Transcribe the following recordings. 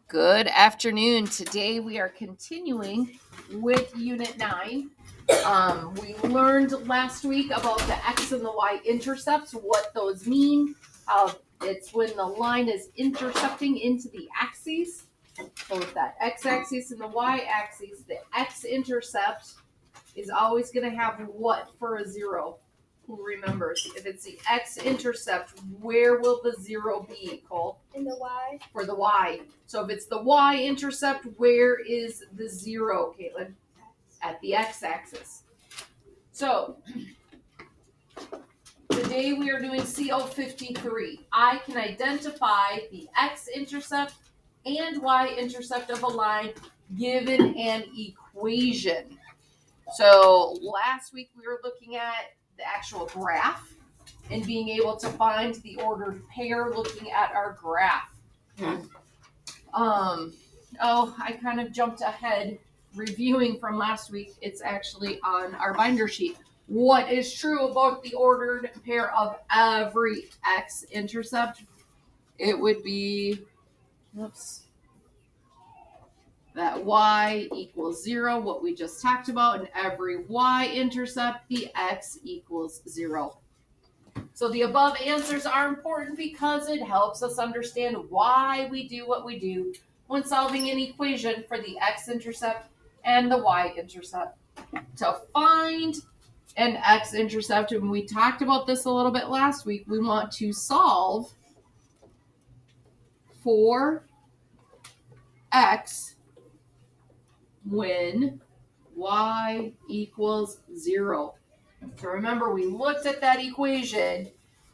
Good afternoon. Today we are continuing with Unit 9. We learned last week about the X and the Y-intercepts, what those mean. It's when the line is intercepting into the axes. So with that X-axis and the Y-axis, the X-intercept is always going to have what for a zero? Who remembers? If it's the X-intercept, where will the zero be, Cole? In the Y. For the Y. So if it's the Y-intercept, where is the zero, Caitlin? At the X-axis. So today we are doing CO53. I can identify the X-intercept and Y-intercept of a line given an equation. So last week we were looking at the actual graph and being able to find the ordered pair looking at our graph. I kind of jumped ahead reviewing from last week. It's actually on our binder sheet. What is true about the ordered pair of every X-intercept? It would be, that Y equals 0, what we just talked about, and every Y-intercept, the X equals 0. So the above answers are important because it helps us understand why we do what we do when solving an equation for the X-intercept and the Y-intercept. To find an X-intercept, and we talked about this a little bit last week, we want to solve for X when Y equals 0. So remember, we looked at that equation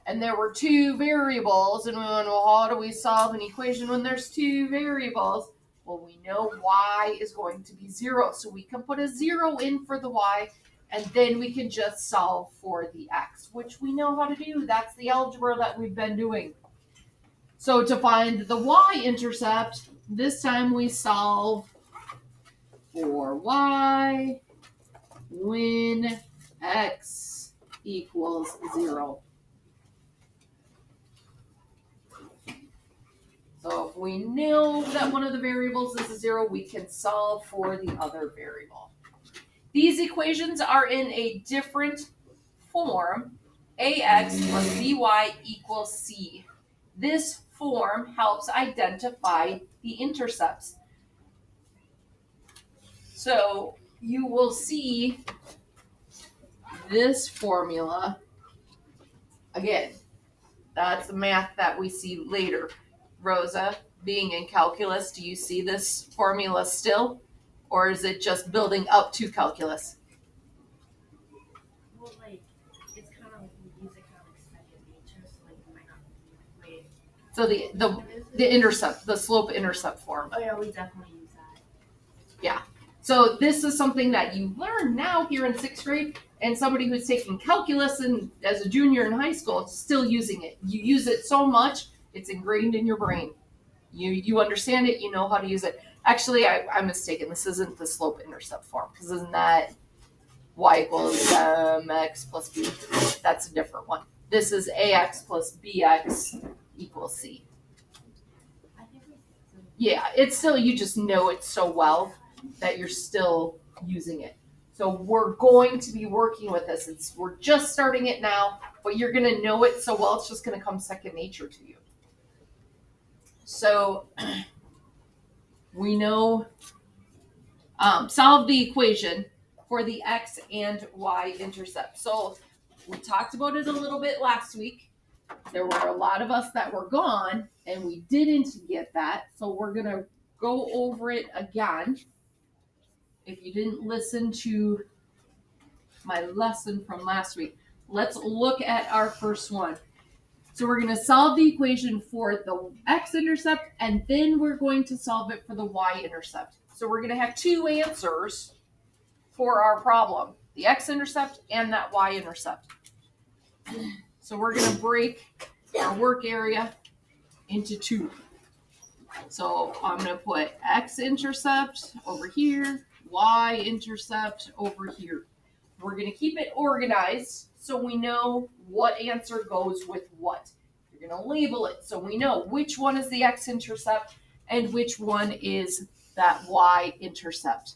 and there were two variables, and we went, well, how do we solve an equation when there's two variables? Well, we know Y is going to be 0, so we can put a 0 in for the Y, and then we can just solve for the X, which we know how to do. That's the algebra that we've been doing. So to find the Y-intercept, this time we solve for Y when X equals 0. So if we know that one of the variables is a 0, we can solve for the other variable. These equations are in a different form. AX plus BY equals C. This form helps identify the intercepts. So you will see this formula. Again, that's the math that we see later. Rosa, being in calculus, do you see this formula still? Or is it just building up to calculus? Well, it's kind of like music kind of study of nature, so you might not be So the intercept, the slope intercept form. Oh yeah, we definitely use that. Yeah. So this is something that you learn now here in 6th grade, and somebody who's taking calculus and as a junior in high school is still using it. You use it so much, it's ingrained in your brain. You understand it, you know how to use it. Actually, I'm mistaken. This isn't the slope intercept form, because isn't that y equals mx plus b? That's a different one. This is ax plus bx equals c. Yeah, it's still, you just know it so well that you're still using it. So we're going to be working with this. We're just starting it now, but you're going to know it so well, it's just going to come second nature to you. So we know, solve the equation for the X and Y intercept. So we talked about it a little bit last week. There were a lot of us that were gone and we didn't get that. So we're going to go over it again. If you didn't listen to my lesson from last week, let's look at our first one. So we're going to solve the equation for the X-intercept, and then we're going to solve it for the Y-intercept. So we're going to have two answers for our problem, the X-intercept and that Y-intercept. So we're going to break our work area into two. So I'm going to put X-intercept over here, Y-intercept over here. We're going to keep it organized so we know what answer goes with what. You're going to label it so we know which one is the X-intercept and which one is that Y-intercept.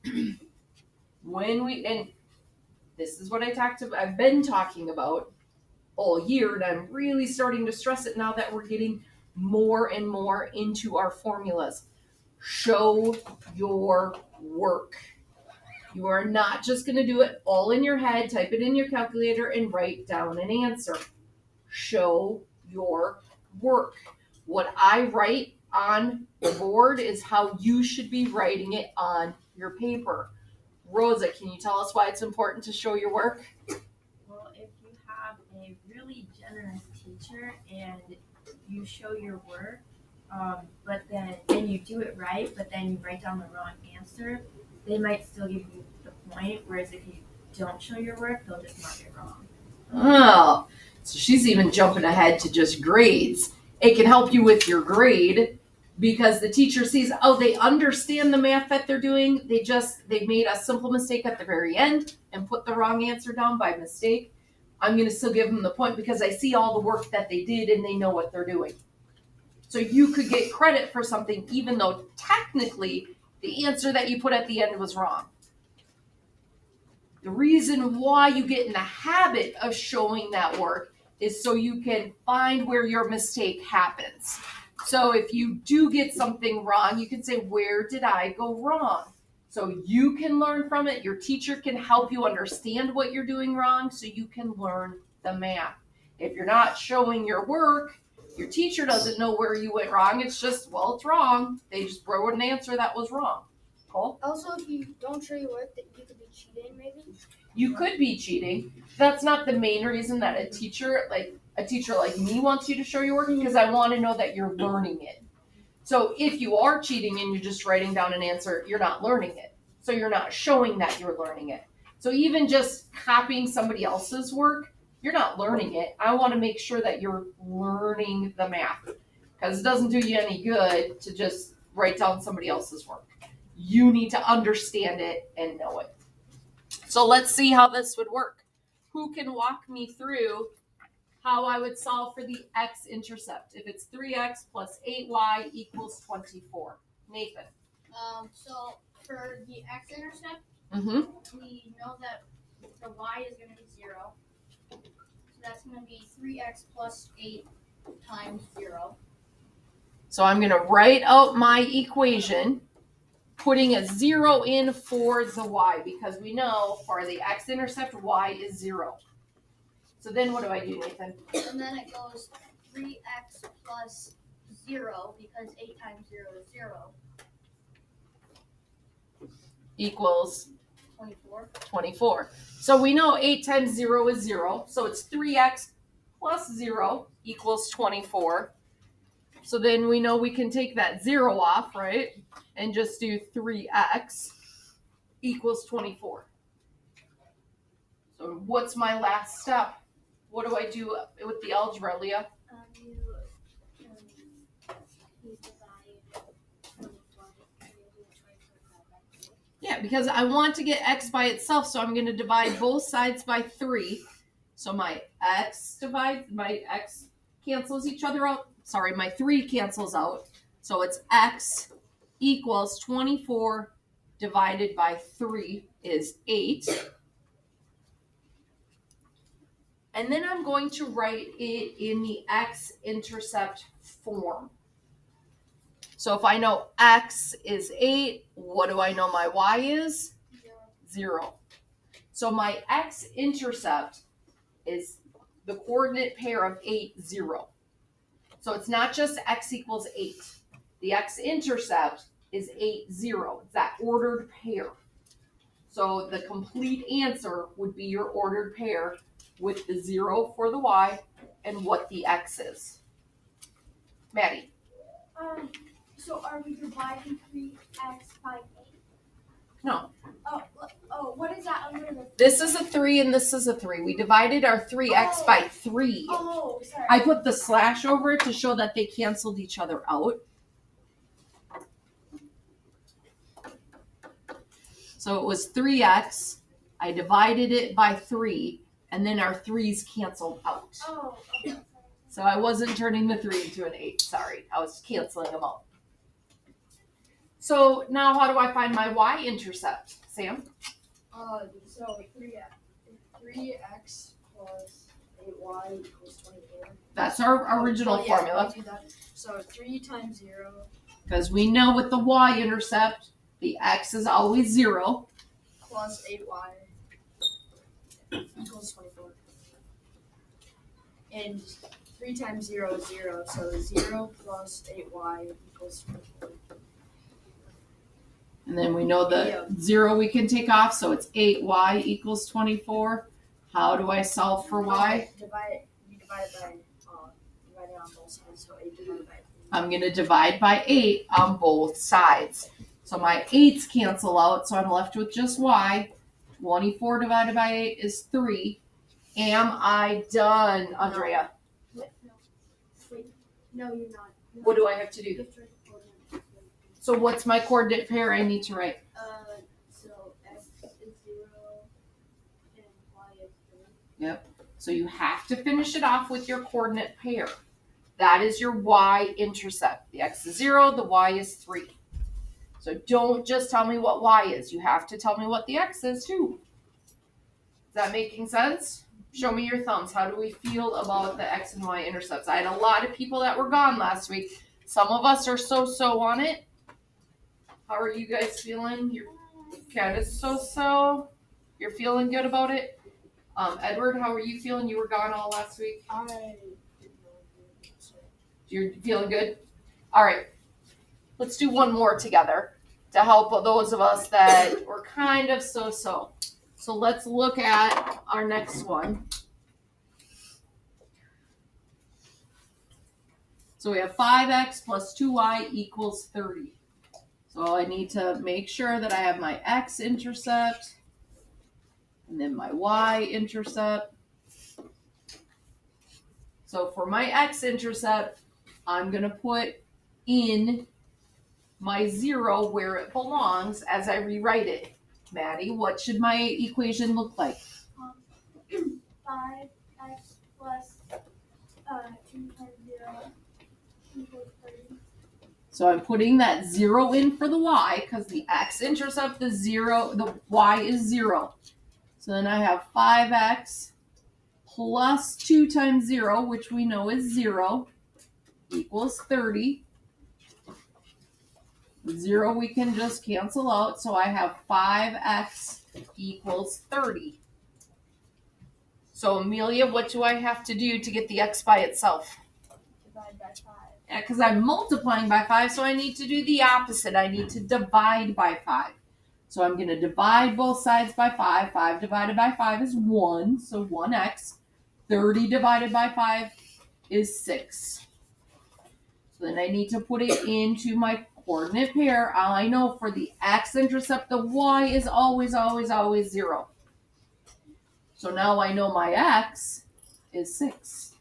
And this is what I've been talking about all year, and I'm really starting to stress it now that we're getting more and more into our formulas. Show your work. You are not just going to do it all in your head, type it in your calculator, and write down an answer. Show your work. What I write on the board is how you should be writing it on your paper. Rosa, can you tell us why it's important to show your work? Well, if you have a really generous teacher and you show your work, but then you do it right, but then you write down the wrong answer, they might still give you the point, whereas if you don't show your work, they'll just mark it wrong. Oh, so she's even jumping ahead to just grades. It can help you with your grade because the teacher sees, oh, they understand the math that they're doing. They made a simple mistake at the very end and put the wrong answer down by mistake. I'm going to still give them the point because I see all the work that they did and they know what they're doing. So you could get credit for something even though technically the answer that you put at the end was wrong. The reason why you get in the habit of showing that work is so you can find where your mistake happens. So if you do get something wrong, you can say, where did I go wrong? So you can learn from it. Your teacher can help you understand what you're doing wrong so you can learn the math. If you're not showing your work, your teacher doesn't know where you went wrong. It's just, well, it's wrong. They just wrote an answer that was wrong. Cool? Also, if you don't show your work, that you could be cheating, maybe? You could be cheating. That's not the main reason that a teacher like me wants you to show your work, because I want to know that you're learning it. So if you are cheating and you're just writing down an answer, you're not learning it. So you're not showing that you're learning it. So even just copying somebody else's work, you're not learning it. I want to make sure that you're learning the math, because it doesn't do you any good to just write down somebody else's work. You need to understand it and know it. So let's see how this would work. Who can walk me through how I would solve for the X-intercept if it's 3x plus 8y equals 24? Nathan. So for the X-intercept, we know that the y is going to be 0. So that's going to be 3x plus 8 times 0. So I'm going to write out my equation, putting a 0 in for the y, because we know for the X-intercept, y is 0. So then what do I do, Nathan? And then it goes 3x plus 0, because 8 times 0 is 0. Equals 24. So we know 8 times 0 is 0. So it's 3x plus 0 equals 24. So then we know we can take that 0 off, right? And just do 3x equals 24. So what's my last step? What do I do with the algebra, Leah? You divide 24 by 3. Yeah, because I want to get x by itself, so I'm going to divide both sides by 3. So my x cancels each other out. Sorry, my 3 cancels out. So it's x equals 24 divided by 3 is 8. And then I'm going to write it in the X-intercept form. So if I know x is 8, what do I know my y is? 0. So my X-intercept is the coordinate pair of 8, 0. So it's not just x equals 8. The X-intercept is 8, 0. It's that ordered pair. So the complete answer would be your ordered pair with the 0 for the y and what the x is. Maddie. So are we dividing 3x by 8? No. Oh, what is that under the... This is a 3 and this is a 3. We divided our 3x by 3. Oh, sorry. I put the slash over it to show that they canceled each other out. So it was 3x. I divided it by 3, and then our 3's canceled out. Oh, okay. Does So I wasn't turning the 3 into an 8. Sorry. I was canceling them out. So now how do I find my y-intercept, Sam? So 3x plus 8y equals 24. That's our original formula. Do that. So 3 times 0. Because we know with the y-intercept, the x is always 0. Plus 8y equals 24. And 3 times 0 is 0. So 0 plus 8y equals 24. And then we know the 0 we can take off, so it's 8y equals 24. How do I solve for y? You divide it by dividing on both sides. So 8 divided by 3. I'm going to divide by 8 on both sides. So my 8's cancel out, so I'm left with just y. 24 divided by 8 is 3. Am I done, Andrea? Wait, no, you're not. What do I have to do? You have to write the coordinate. So what's my coordinate pair I need to write? So x is 0 and y is 3. Yep. So you have to finish it off with your coordinate pair. That is your y-intercept. The x is 0, the y is 3. So don't just tell me what y is. You have to tell me what the x is too. Is that making sense? Show me your thumbs. How do we feel about the x and y intercepts? I had a lot of people that were gone last week. Some of us are so on it. How are you guys feeling? You're kind of so. You're feeling good about it? Edward, how are you feeling? You were gone all last week. I didn't know. You're feeling good? All right. Let's do one more together to help those of us that were kind of so. So let's look at our next one. So we have 5x plus 2y equals 30. So I need to make sure that I have my x-intercept and then my y-intercept. So for my x-intercept, I'm going to put in my 0 where it belongs as I rewrite it. Maddie, what should my equation look like? 5x plus 2 times 0 equals 30. So I'm putting that 0 in for the y because the x-intercept, the y is 0. So then I have 5x plus 2 times 0, which we know is 0, equals 30. 0 we can just cancel out, so I have 5x equals 30. So Amelia, what do I have to do to get the x by itself? Divide by 5. Yeah, because I'm multiplying by 5, so I need to do the opposite. I need to divide by 5. So I'm going to divide both sides by 5. 5 divided by 5 is 1, so 1x. 30 divided by 5 is 6. So then I need to put it into my coordinate pair. I know for the x-intercept, the y is always 0. So now I know my x is 6.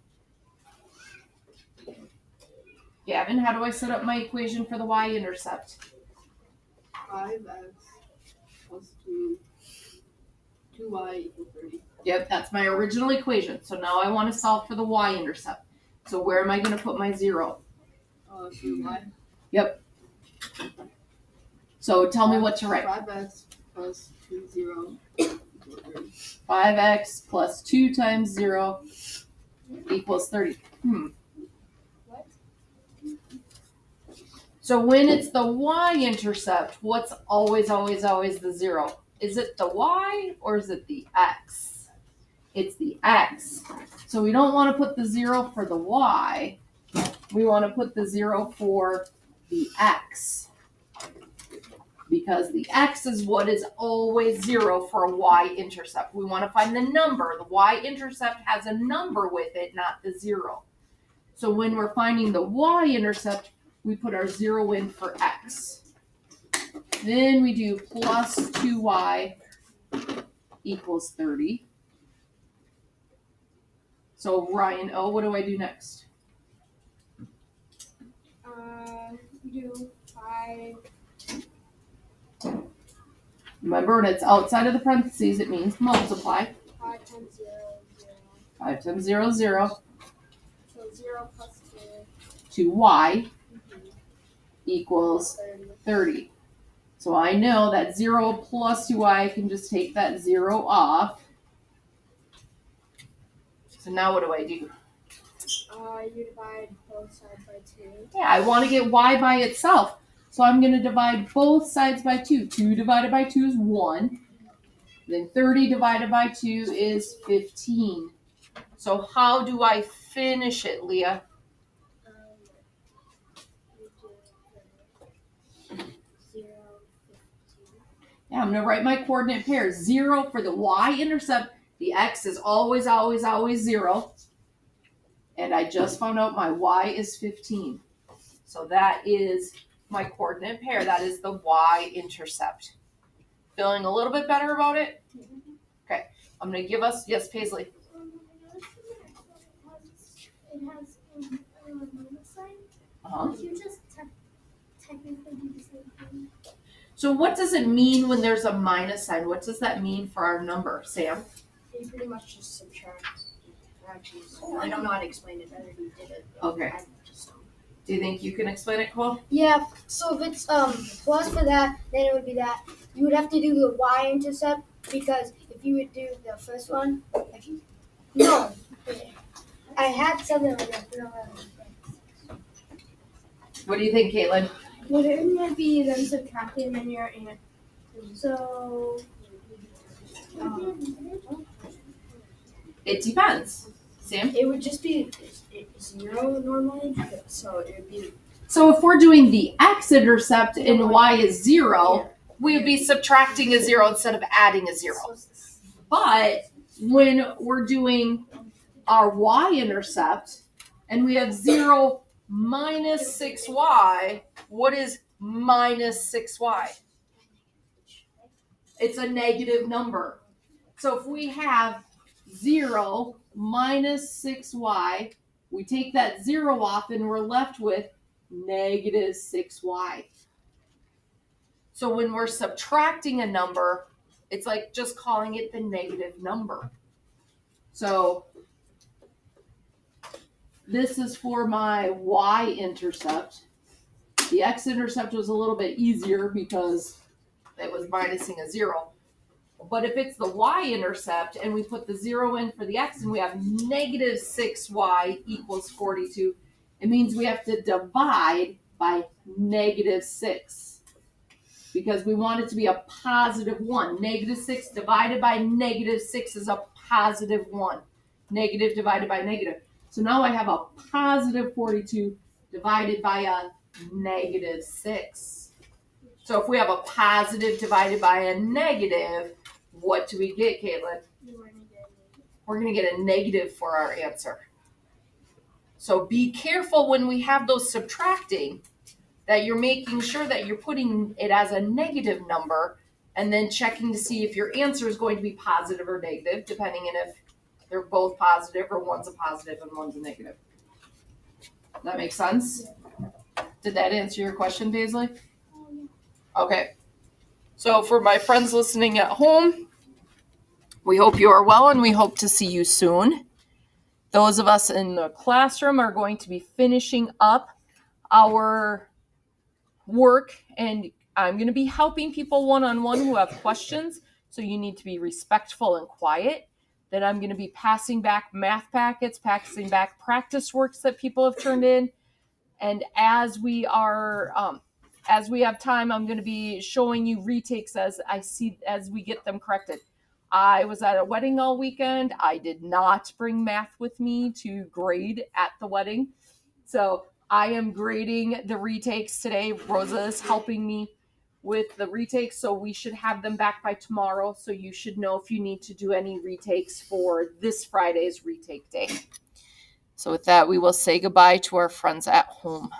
Gavin, how do I set up my equation for the y-intercept? 5x plus 2y equals 30. Yep, that's my original equation. So now I want to solve for the y-intercept. So where am I going to put my 0? Y. Yep. So tell me what to write. 5x plus 2 0 equals 30. 5x plus 2 times 0 equals 30. What? So when it's the y-intercept, what's always the 0? Is it the y or is it the x? It's the x. So we don't want to put the 0 for the y. We want to put the 0 for the x. Because the x is what is always 0 for a y-intercept. We want to find the number. The y-intercept has a number with it, not the 0. So when we're finding the y-intercept, we put our 0 in for x. Then we do plus 2y equals 30. So Ryan, what do I do next? You do 5. Remember, when it's outside of the parentheses, it means multiply. 5 times 0 is 0. 5 times 0 is 0. So 0 plus 2 2y equals 30. So I know that 0 plus 2y, I can just take that 0 off. So now what do I do? You divide both sides by 2. Yeah, I want to get y by itself. So I'm going to divide both sides by 2. 2 divided by 2 is 1. Then 30 divided by 2 is 15. So how do I finish it, Leah? You do 0, 15. Yeah, I'm going to write my coordinate pairs. 0 for the y-intercept. The x is always, always, always 0. And I just found out my y is 15. So that is my coordinate pair. That is the y-intercept. Feeling a little bit better about it? Okay. I'm going to give us, yes, Paisley. It has a minus sign. Uh-huh. Would you just technically do the same thing? So what does it mean when there's a minus sign? What does that mean for our number, Sam? You pretty much just subtract. Actually, I don't know how to explain it better. You did it. Okay. Do you think you can explain it, Cole? Yeah, so if it's plus for that, then it would be that. You would have to do the y-intercept because if you would do the first one, no. I had something like that. But I don't know. What do you think, Caitlin? Wouldn't it be then subtracting and your answer? So. It depends. Sam? It would just be 0 normally, so it would be. So if we're doing the x-intercept and y is 0, we would be subtracting a 0 instead of adding a 0. But when we're doing our y-intercept and we have 0 minus 6y, what is minus 6y? It's a negative number. So if we have 0 minus 6y, we take that 0 off and we're left with negative 6y. So when we're subtracting a number, it's like just calling it the negative number. So this is for my y-intercept. The x-intercept was a little bit easier because it was minusing a 0. But if it's the y-intercept and we put the 0 in for the x and we have negative 6y equals 42, it means we have to divide by negative 6 because we want it to be a positive 1. Negative 6 divided by negative 6 is a positive 1. Negative divided by negative. So now I have a positive 42 divided by a negative 6. So if we have a positive divided by a negative, what do we get, Caitlin? We're going to get a negative for our answer. So be careful when we have those subtracting that you're making sure that you're putting it as a negative number and then checking to see if your answer is going to be positive or negative, depending on if they're both positive or one's a positive and one's a negative. Does that make sense? Did that answer your question, Paisley? Okay. So for my friends listening at home, we hope you are well and we hope to see you soon. Those of us in the classroom are going to be finishing up our work, and I'm going to be helping people one-on-one who have questions, so you need to be respectful and quiet. Then I'm going to be passing back math packets, passing back practice works that people have turned in, and as we have time, I'm going to be showing you retakes as we get them corrected. I was at a wedding all weekend. I did not bring math with me to grade at the wedding. So I am grading the retakes today. Rosa is helping me with the retakes, so we should have them back by tomorrow. So you should know if you need to do any retakes for this Friday's retake day. So with that, we will say goodbye to our friends at home.